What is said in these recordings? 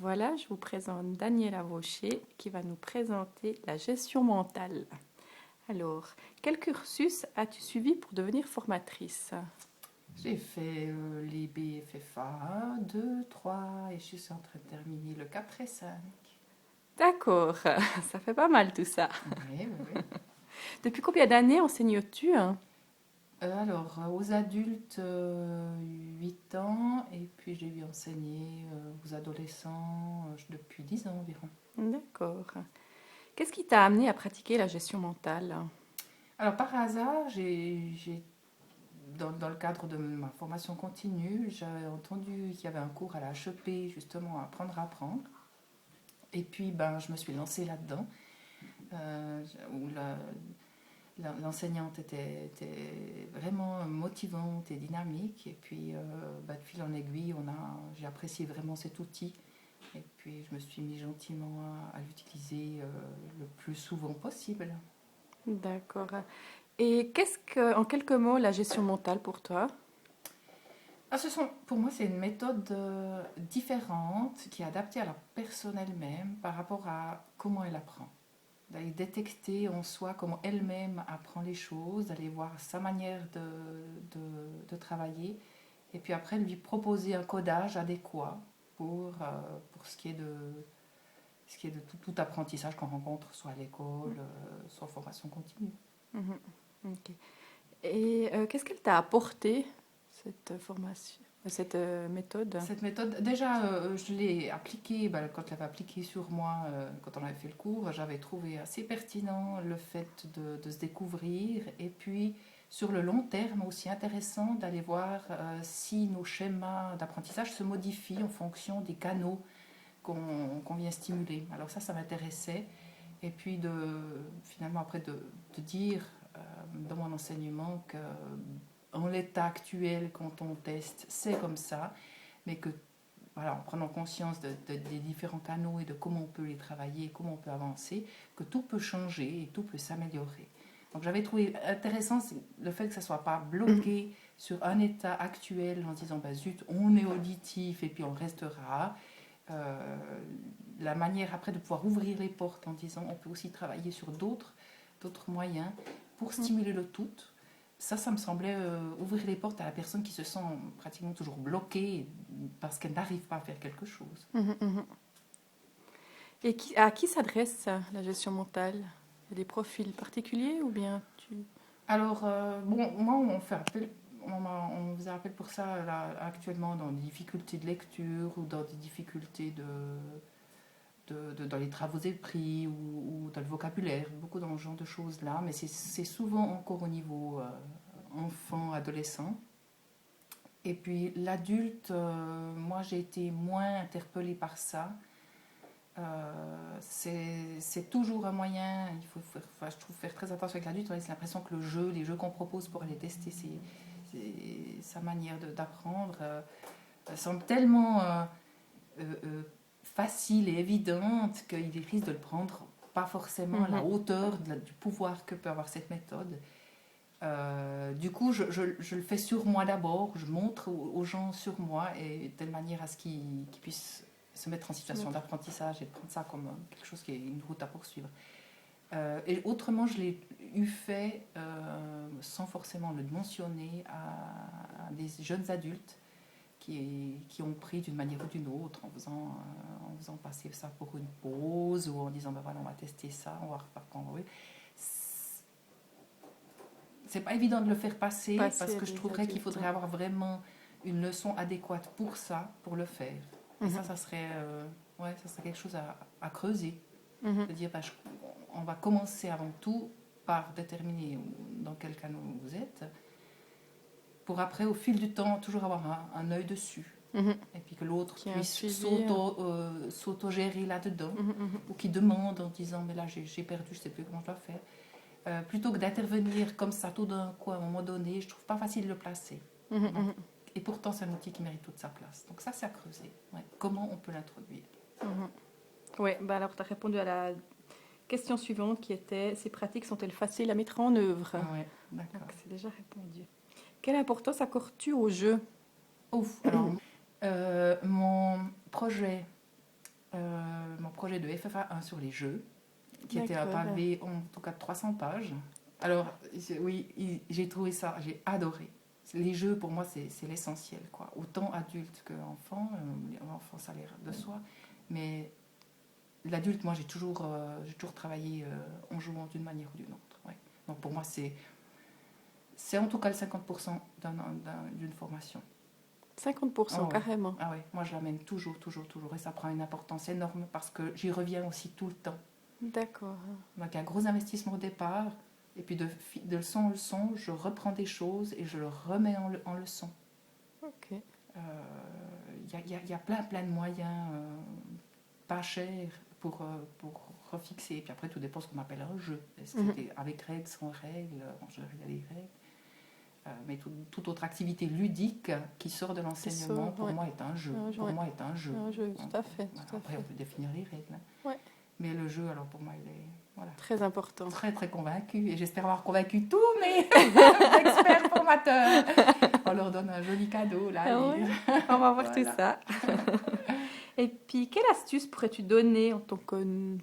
Voilà, je vous présente Daniela Rocher qui va nous présenter la gestion mentale. Alors, quel cursus as-tu suivi pour devenir formatrice? J'ai fait les BFFA 1, 2, 3 et je suis en train de terminer le 4 et 5. D'accord, ça fait pas mal tout ça. Oui, oui, oui. Depuis combien d'années enseignes-tu, hein? Aux adultes, 8 ans et puis j'ai eu enseigner aux adolescents depuis 10 ans environ. D'accord. Qu'est-ce qui t'a amené à pratiquer la gestion mentale? Alors par hasard, dans le cadre de ma formation continue, j'avais entendu qu'il y avait un cours à la HEP justement Apprendre à apprendre. Et puis je me suis lancée là-dedans. Où l'enseignante était vraiment motivante et dynamique. Et puis, de fil en aiguille, j'ai apprécié vraiment cet outil. Et puis, je me suis mis gentiment à l'utiliser le plus souvent possible. D'accord. Et qu'est-ce que, en quelques mots, la gestion mentale pour toi? Pour moi, c'est une méthode différente qui est adaptée à la personne elle-même par rapport à comment elle apprend. D'aller détecter en soi comment elle-même apprend les choses, d'aller voir sa manière de travailler, et puis après lui proposer un codage adéquat pour ce qui est de tout apprentissage qu'on rencontre, soit à l'école, soit en formation continue. Mhm. Ok. Et qu'est-ce qu'elle t'a apporté, cette formation, cette méthode? Cette méthode, déjà, je l'ai appliquée, quand elle avait appliqué sur moi, quand on avait fait le cours, j'avais trouvé assez pertinent le fait de se découvrir et puis sur le long terme aussi intéressant d'aller voir si nos schémas d'apprentissage se modifient en fonction des canaux qu'on vient stimuler. Alors ça m'intéressait. Et puis finalement après de dire dans mon enseignement que en l'état actuel, quand on teste, c'est comme ça, mais que voilà, en prenant conscience des différents canaux et de comment on peut les travailler, comment on peut avancer, que tout peut changer et tout peut s'améliorer. Donc j'avais trouvé intéressant le fait que ça ne soit pas bloqué sur un état actuel en se disant zut, on est auditif et puis on restera. Euh, la manière après de pouvoir ouvrir les portes en disant on peut aussi travailler sur d'autres moyens pour stimuler le tout. Ça me semblait ouvrir les portes à la personne qui se sent pratiquement toujours bloquée parce qu'elle n'arrive pas à faire quelque chose. Mhm, mhm. Et à qui s'adresse la gestion mentale? Il y a des profils particuliers ou bien tu... Alors, moi, on faisait appel pour ça là, actuellement dans des difficultés de lecture ou dans des difficultés dans les travaux écrits ou dans le vocabulaire, beaucoup dans ce genre de choses-là, mais c'est souvent encore au niveau enfant, adolescent. Et puis l'adulte, moi j'ai été moins interpellée par ça. C'est toujours un moyen, je trouve, faire très attention avec l'adulte. C'est l'impression que les jeux qu'on propose pour aller tester sa manière d'apprendre, semble tellement facile et évidente qu'il risque de le prendre pas forcément à la hauteur du pouvoir que peut avoir cette méthode. Du coup, je le fais sur moi d'abord, je montre aux gens sur moi, et de telle manière à ce qu'ils puissent se mettre en situation d'apprentissage et de prendre ça comme quelque chose qui est une route à poursuivre. Et autrement, je l'ai eu fait sans forcément le mentionner à des jeunes adultes qui ont pris d'une manière ou d'une autre en faisant passer ça pour une pause ou en disant voilà, on va tester ça, on va repartir quand on veut. C'est pas évident de le faire passer parce que je trouverais qu'il faudrait avoir vraiment une leçon adéquate pour ça, pour le faire. Et ça serait, ça serait quelque chose à creuser. De dire, on va commencer avant tout par déterminer dans quel canal vous êtes, pour après, au fil du temps, toujours avoir un œil dessus. Et puis que l'autre puisse s'auto-gérer là-dedans, ou qui demande en disant, mais là j'ai perdu, je ne sais plus comment je dois faire. Plutôt que d'intervenir comme ça tout d'un coup à un moment donné, je trouve pas facile de le placer. Et pourtant, c'est un outil qui mérite toute sa place. Donc ça, c'est à creuser. Ouais. Comment on peut l'introduire? Oui, alors tu as répondu à la question suivante qui était, ces pratiques sont-elles faciles à mettre en œuvre? Oui, d'accord. Donc c'est déjà répondu. Quelle importance accordes-tu au jeu? Ouf, alors, mon projet mon projet de FFA 1 sur les jeux, qui était un D'accord. pavé en tout cas de 300 pages. Alors, oui, j'ai trouvé ça, j'ai adoré. Les jeux, pour moi, c'est l'essentiel, quoi. Autant adulte qu'enfant. L'enfant, ça a l'air de soi. Mais l'adulte, moi, j'ai toujours travaillé en jouant d'une manière ou d'une autre. Ouais. Donc, pour moi, c'est en tout cas le 50% d'une formation. 50%, Ah ouais. carrément. Ah ouais, moi je l'amène toujours. Et ça prend une importance énorme parce que j'y reviens aussi tout le temps. D'accord. Donc il y a un gros investissement au départ. Et puis de leçon en leçon, je reprends des choses et je le remets en leçon. Ok. Il y a plein de moyens pas chers pour refixer. Et puis après, tout dépend de ce qu'on appelle un jeu. Est-ce que c'était avec règles, sans règles? En général, il y a des règles. Mais toute autre activité ludique qui sort de l'enseignement, pour moi, est un jeu. Pour moi, est un jeu. Un jeu, tout à fait. Après, on peut définir les règles. Ouais. Mais le jeu, alors pour moi, il est très important. Très, très convaincu. Et j'espère avoir convaincu tous mes experts formateurs. On leur donne un joli cadeau, là. Ah ouais. On va voir tout ça. Et puis, quelle astuce pourrais-tu donner en tant que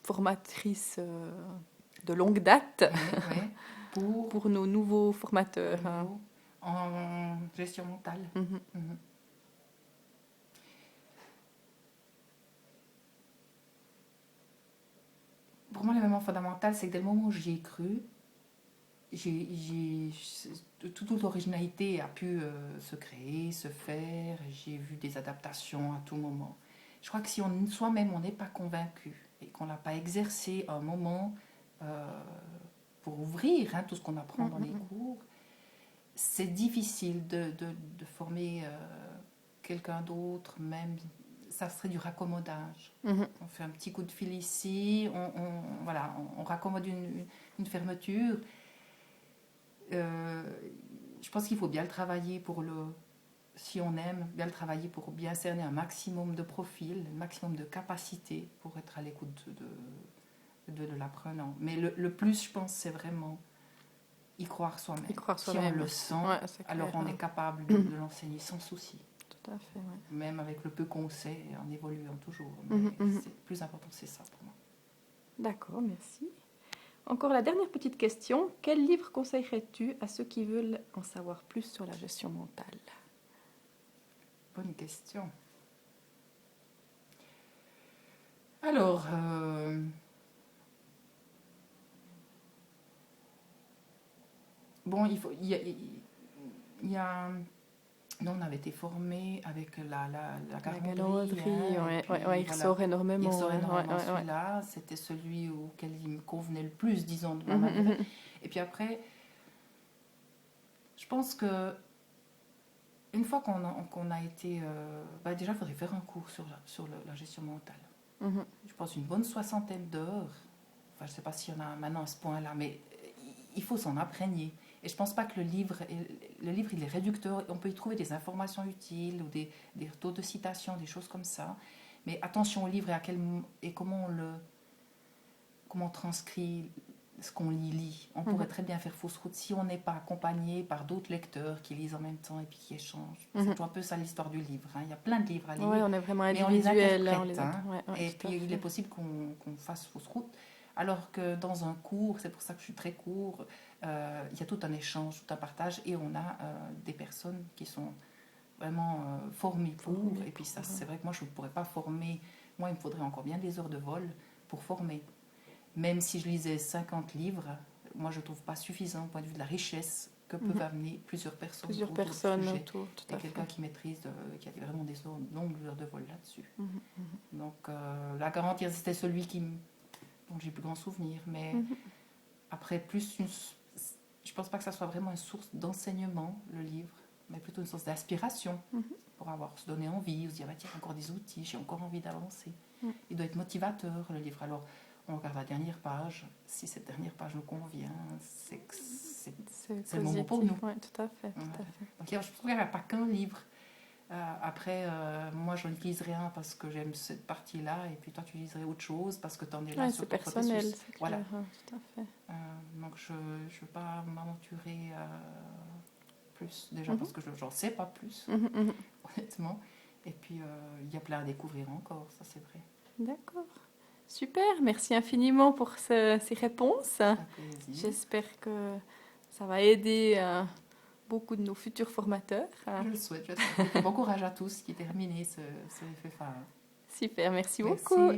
formatrice de longue date pour nos nouveaux formateurs en gestion mentale? Pour moi, l'élément fondamental, c'est que dès le moment où j'y ai cru, toute l'originalité a pu se créer, se faire. J'ai vu des adaptations à tout moment. Je crois que si soi-même on n'est pas convaincu et qu'on n'a pas exercé un moment pour ouvrir tout ce qu'on apprend dans les cours, c'est difficile de former quelqu'un d'autre, même. Ça serait du raccommodage. On fait un petit coup de fil ici, on raccommode une fermeture. Je pense qu'il faut bien le travailler si on aime, bien le travailler pour bien cerner un maximum de profils, un maximum de capacités pour être à l'écoute de l'apprenant. Mais le plus, je pense, c'est vraiment y croire soi-même. Si on le sent, alors on est capable de l'enseigner sans souci. Tout à fait, ouais. Même avec le peu qu'on sait, en évoluant toujours. Mais le plus important, c'est ça pour moi. D'accord, merci. Encore la dernière petite question. Quel livre conseillerais-tu à ceux qui veulent en savoir plus sur la gestion mentale? Bonne question. Alors, bon, il y a nous, on avait été formés avec la galanterie. Il ressort énormément. Il ressort énormément celui-là. C'était celui auquel il me convenait le plus, disons, de ma manière. Et puis après, je pense que une fois qu'on a été... déjà, il faudrait faire un cours sur la gestion mentale. Je pense une bonne 60aine d'heures. Enfin, je ne sais pas s'il y en a maintenant à ce point-là, mais il faut s'en imprégner. Et je ne pense pas que le livre, il est réducteur. On peut y trouver des informations utiles ou des taux de citation, des choses comme ça. Mais attention au livre et comment on transcrit ce qu'on lit. On pourrait très bien faire fausse route si on n'est pas accompagné par d'autres lecteurs qui lisent en même temps et puis qui échangent. C'est un peu ça l'histoire du livre. Il y a plein de livres à lire. Oui, on est vraiment individuel. Mais on les interprète. Et puis il est possible qu'on fasse fausse route. Alors que dans un cours, c'est pour ça que je suis très court, il y a tout un échange, tout un partage, et on a des personnes qui sont vraiment formées pour. Et puis ça, c'est vrai que moi, je ne pourrais pas former. Moi, il me faudrait encore bien des heures de vol pour former. Même si je lisais 50 livres, moi, je ne trouve pas suffisant au point de vue de la richesse que peuvent amener plusieurs personnes. Plusieurs personnes autour, tout à fait. Quelqu'un qui maîtrise, qui a vraiment des longues heures de vol là-dessus. Donc, la garantie, c'était celui dont j'ai plus grand souvenir, mais après, je pense pas que ça soit vraiment une source d'enseignement, le livre, mais plutôt une source d'inspiration pour se donner envie, ou se dire, tiens, encore des outils, j'ai encore envie d'avancer. Il doit être motivateur, le livre. Alors, on regarde la dernière page, si cette dernière page nous convient, c'est le moment pour nous. Oui, tout à fait. Donc, je trouve qu'il n'y a pas qu'un livre. Après, moi, je n'utiliserai un parce que j'aime cette partie-là, et puis toi, tu utiliserais autre chose parce que tu en es là sur ton personnel, processus. C'est clair, tout à fait. Donc, je ne veux pas m'aventurer plus, déjà parce que je n'en sais pas plus, honnêtement. Et puis, il y a plein à découvrir encore, ça c'est vrai. D'accord. Super, merci infiniment pour ces réponses. Un plaisir. J'espère que ça va aider beaucoup de nos futurs formateurs. Je le souhaite, je le souhaite. Bon courage à tous qui terminent ce FFA. Super, merci Merci. beaucoup.